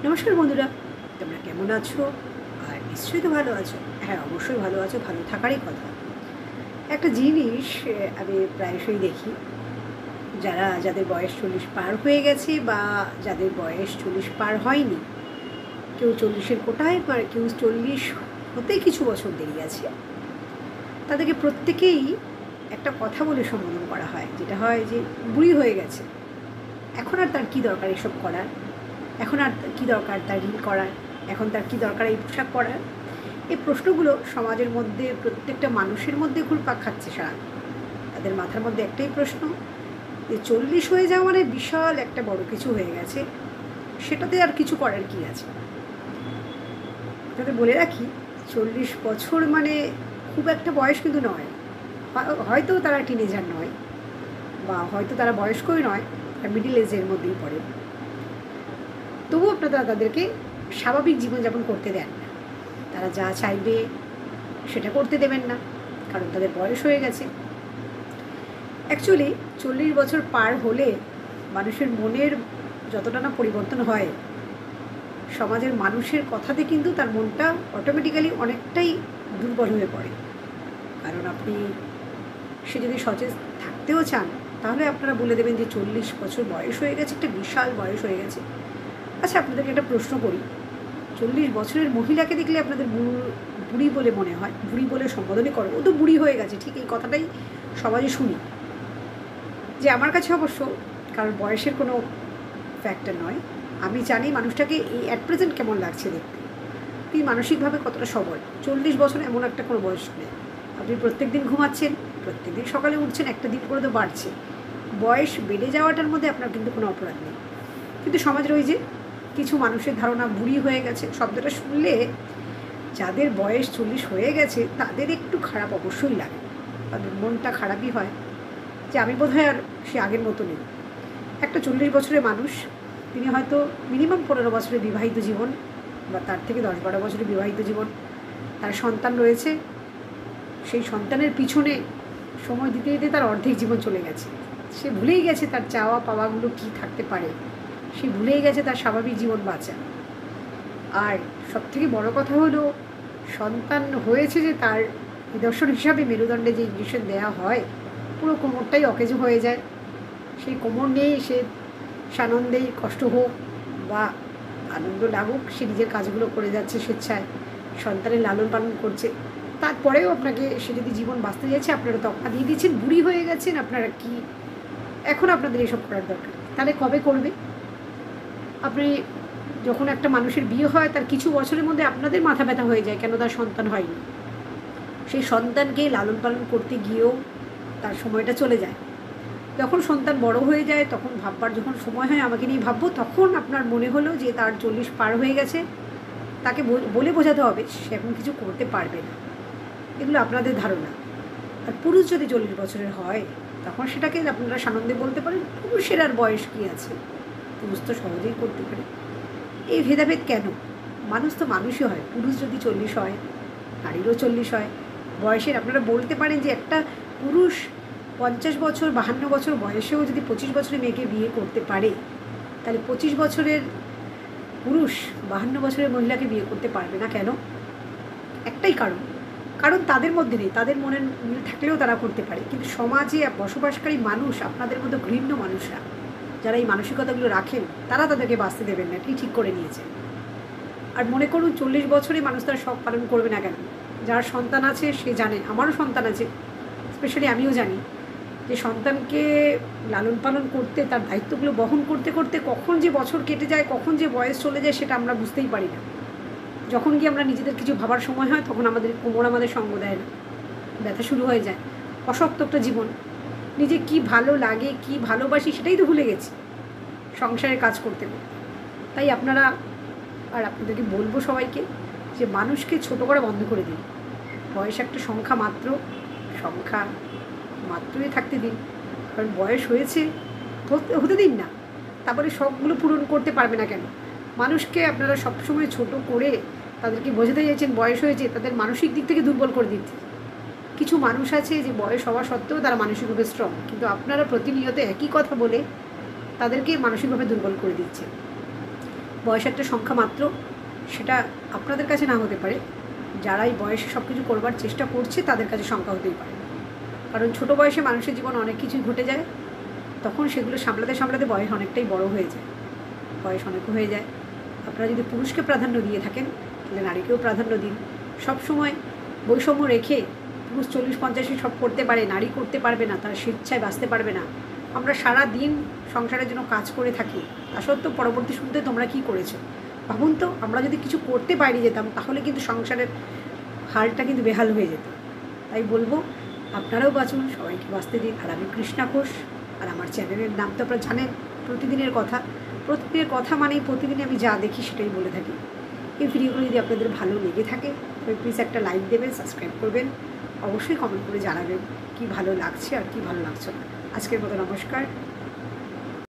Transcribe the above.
নমস্কার বন্ধুরা, তোমরা কেমন আছো? আর নিশ্চয়ই তো ভালো আছো। হ্যাঁ, অবশ্যই ভালো আছো, ভালো থাকারই কথা। একটা জিনিস আমি প্রায়শই দেখি, যাদের বয়স 40 পার হয়ে গেছে বা যাদের বয়স 40 পার হয়নি, কেউ 40-এর কোঠায় বা কেউ 40 হতে কিছু বছর দেরি আছে, তাদেরকে প্রত্যেকেই একটা কথা বলে সম্বোধন করা হয়, যেটা হয় যে বুড়ি হয়ে গেছে। এখন আর তার কী দরকার এসব করার? এখন আর কী দরকার তার রিল করার? এখন তার কী দরকার এই পোশাক পরার? এই প্রশ্নগুলো সমাজের মধ্যে প্রত্যেকটা মানুষের মধ্যে ঘুরপাক খাচ্ছে সারা। তাদের মাথার মধ্যে একটাই প্রশ্ন, যে 40 হয়ে যাওয়া মানে বিশাল একটা বড় কিছু হয়ে গেছে, সেটাতে আর কিছু করার কী আছে? আপনাদের বলে রাখি, 40 বছর মানে খুব একটা বয়স কিন্তু নয়। হয়তো তারা টিনেজার নয়, বা হয়তো তারা বয়স্কই নয়, তারা মিডিল এজের মধ্যেই পড়ে। তবুও আপনারা তাদেরকে স্বাভাবিক জীবনযাপন করতে দেন না। তারা যা চাইবে সেটা করতে দেবেন না, কারণ তাদের বয়স হয়ে গেছে। অ্যাকচুয়ালি 40 বছর পার হলে মানুষের মনের যতটা না পরিবর্তন হয়, সমাজের মানুষের কথাতে কিন্তু তার মনটা অটোমেটিক্যালি অনেকটাই দুর্বল হয়ে পড়ে। কারণ সে যদি সচেতন থাকতেও চান, তাহলে আপনারা বলে দেবেন যে 40 বছর বয়স হয়ে গেছে, একটা বিশাল বয়স হয়ে গেছে। আচ্ছা, আপনাদেরকে একটা প্রশ্ন করি, 40 বছরের মহিলাকে দেখলে আপনাদের বুড়ি বলে মনে হয়, বুড়ি বলে সম্বোধনই করে, ও তো বুড়ি হয়ে গেছে, ঠিক এই কথাটাই সমাজে শুনি। যে আমার কাছে অবশ্য কারণ বয়সের কোনো ফ্যাক্টর নয়, আমি জানি মানুষটাকে এই অ্যাট প্রেজেন্ট কেমন লাগছে দেখতে, তিনি মানসিকভাবে কতটা সবল। 40 বছর এমন একটা কোনো বয়স নেই। আপনি প্রত্যেক দিন ঘুমাচ্ছেন, প্রত্যেক দিন সকালে উঠছেন, একটা দিন করে তো বাড়ছে। বয়স বেড়ে যাওয়াটার মধ্যে আপনার কিন্তু কোনো অপরাধ নেই। কিন্তু সমাজের ওই যে কিছু মানুষের ধারণা বুড়ি হয়ে গেছে, শব্দটা শুনলে যাদের বয়স 40 হয়ে গেছে তাদের একটু খারাপ অবশ্যই লাগে, তাদের মনটা খারাপই হয়, যে আমি বোধহয় আর সে আগের মতো নেই। একটা 40 বছরের মানুষ, তিনি হয়তো মিনিমাম 15 বছরের বিবাহিত জীবন, বা তার থেকে 10-12 বছরের বিবাহিত জীবন, তার সন্তান রয়েছে, সেই সন্তানের পিছনে সময় দিতে দিতে তার অর্ধেক জীবন চলে গেছে। সে ভুলেই গেছে তার চাওয়া পাওয়াগুলো কী থাকতে পারে, সে ভুলেই গেছে তার স্বাভাবিক জীবন বাঁচা। আর সবথেকে বড় কথা হলো, সন্তান হয়েছে যে তার নিদর্শন হিসাবে মেরুদণ্ডে যে ইঞ্জেকশন দেওয়া হয়, পুরো কোমরটাই অকেজো হয়ে যায়। সেই কোমর নিয়েই সে সানন্দেই, কষ্ট হোক বা আনন্দ লাগুক, সে নিজের কাজগুলো করে যাচ্ছে স্বেচ্ছায়, সন্তানের লালন পালন করছে। তারপরেও আপনাকে সে যদি জীবন বাঁচতে যাচ্ছে, আপনারা তকমা দিয়ে দিচ্ছেন বুড়ি হয়ে গেছেন, আপনারা কি এখন আপনাদের এসব করার দরকার? তাহলে কবে করবে? আপনি যখন একটা মানুষের বিয়ে হয়, তার কিছু বছরের মধ্যে আপনাদের মাথা ব্যথা হয়ে যায় কেন তার সন্তান হয়নি। সেই সন্তানকে লালন পালন করতে গিয়েও তার সময়টা চলে যায়। যখন সন্তান বড় হয়ে যায়, তখন ভাববার যখন সময় হয় আমাকে নিয়ে ভাববো, তখন আপনার মনে হলো যে তার 40 পার হয়ে গেছে, তাকে বলে বোঝাতে হবে সে এখন কিছু করতে পারবে না। এগুলো আপনাদের ধারণা। আর পুরুষ যদি 40 বছরের হয়, তখন সেটাকে আপনারা সানন্দে বলতে পারেন, পুরুষের আর বয়স কী আছে, পুরুষ তো সহজেই করতে পারে। এই ভেদাভেদ কেন? মানুষ তো মানুষই হয়, পুরুষ যদি 40 হয়, নারীরও 40 হয়। বয়সের আপনারা বলতে পারেন যে একটা পুরুষ 50 বছর 52 বছর বয়সেও যদি 25 বছরের মেয়েকে বিয়ে করতে পারে, তাহলে 25 বছরের পুরুষ 52 বছরের মহিলাকে বিয়ে করতে পারবে না কেন? একটাই কারণ, কারণ তাদের মধ্যে নেই, তাদের মনের মিল থাকলেও তারা করতে পারে। কিন্তু সমাজে বসবাসকারী মানুষ, আপনাদের মতো ঘৃণ্য মানুষরা যারা এই মানসিকতাগুলো রাখেন, তারা তাদেরকে বাঁচতে দেবেন না, এটি ঠিক করে নিয়েছেন। আর মনে করুন 40 বছরে মানুষ তার শখ পালন করবে না কেন? যার সন্তান আছে সে জানে, আমারও সন্তান আছে, স্পেশালি আমিও জানি যে সন্তানকে লালন পালন করতে, তার দায়িত্বগুলো বহন করতে করতে কখন যে বছর কেটে যায়, কখন যে বয়স চলে যায়, সেটা আমরা বুঝতেই পারি না। যখন গিয়ে আমরা নিজেদের কিছু ভাবার সময় হয়, তখন আমাদের কোমর আমাদের সঙ্গ দেয় না, ব্যথা শুরু হয়ে যায়। অশক্ত একটা জীবন, নিজে কি ভালো লাগে, কি ভালোবাসি সেটাই তো ভুলে গেছি সংসারের কাজ করতে করতে। তাই আপনারা, আর আপনাদেরকে বলবো সবাইকে, যে মানুষকে ছোট করা বন্ধ করে দিন। বয়স একটা সংখ্যা মাত্র, সংখ্যা মাত্রই থাকতে দিন। কারণ বয়স হয়েছে, হতে দিন না। তারপরে সবগুলো পূরণ করতে পারবে না কেন? মানুষকে আপনারা সবসময় ছোট করে তাদেরকে বোঝাতে চাইছেন বয়স হয়েছে, তাদের মানসিক দিক থেকে দুর্বল করে দিচ্ছে। কিছু মানুষ আছে যে বয়স হওয়া সত্ত্বেও তারা মানসিকভাবে স্ট্রং, কিন্তু আপনারা প্রতিনিয়ত একই কথা বলে তাদেরকে মানসিকভাবে দুর্বল করে দিচ্ছেন। বয়স একটা সংখ্যা মাত্র, সেটা আপনাদের কাছে না হতে পারে, যারা এই বয়সে সব কিছু করবার চেষ্টা করছে তাদের কাছে সংখ্যা হতেই পারে। কারণ ছোটো বয়সে মানুষের জীবনে অনেক কিছুই ঘটে যায়, তখন সেগুলো সামলাতে সামলাতে বয়স অনেকটাই বড় হয়ে যায়, বয়স অনেক হয়ে যায়। আপনারা যদি পুরুষকে প্রাধান্য দিয়ে থাকেন তাহলে নারীকেও প্রাধান্য দিন। সবসময় বৈষম্য রেখে পুরুষ 40-50 সব করতে পারে, নারী করতে পারবে না, তারা স্বেচ্ছায় বাঁচতে পারবে না। আমরা সারা দিন সংসারের জন্য কাজ করে থাকি, তা সত্ত্বেও পরবর্তী শুনতে তোমরা কী করেছো ভাবুন তো। আমরা যদি কিছু করতে বাইরে যেতাম তাহলে কিন্তু সংসারের হালটা কিন্তু বেহাল হয়ে যেত। তাই বলবো আপনারাও বাঁচুন, সবাইকে বাঁচতে দিন। আর আমি কৃষ্ণা ঘোষ, আর আমার চ্যানেলের নাম তো আপনারা জানেন, প্রতিদিনের কথা। প্রতিদিনের কথা মানেই প্রতিদিন আমি যা দেখি সেটাই বলে থাকি। এই ভিডিওগুলো যদি আপনাদের ভালো লেগে থাকে তবে প্লিজ একটা লাইক দেবেন, সাবস্ক্রাইব করবেন, অবশ্যই কমেন্ট করে জানাবেন কী ভালো লাগছে আর কী ভালো লাগছে না। আজকের মতো নমস্কার।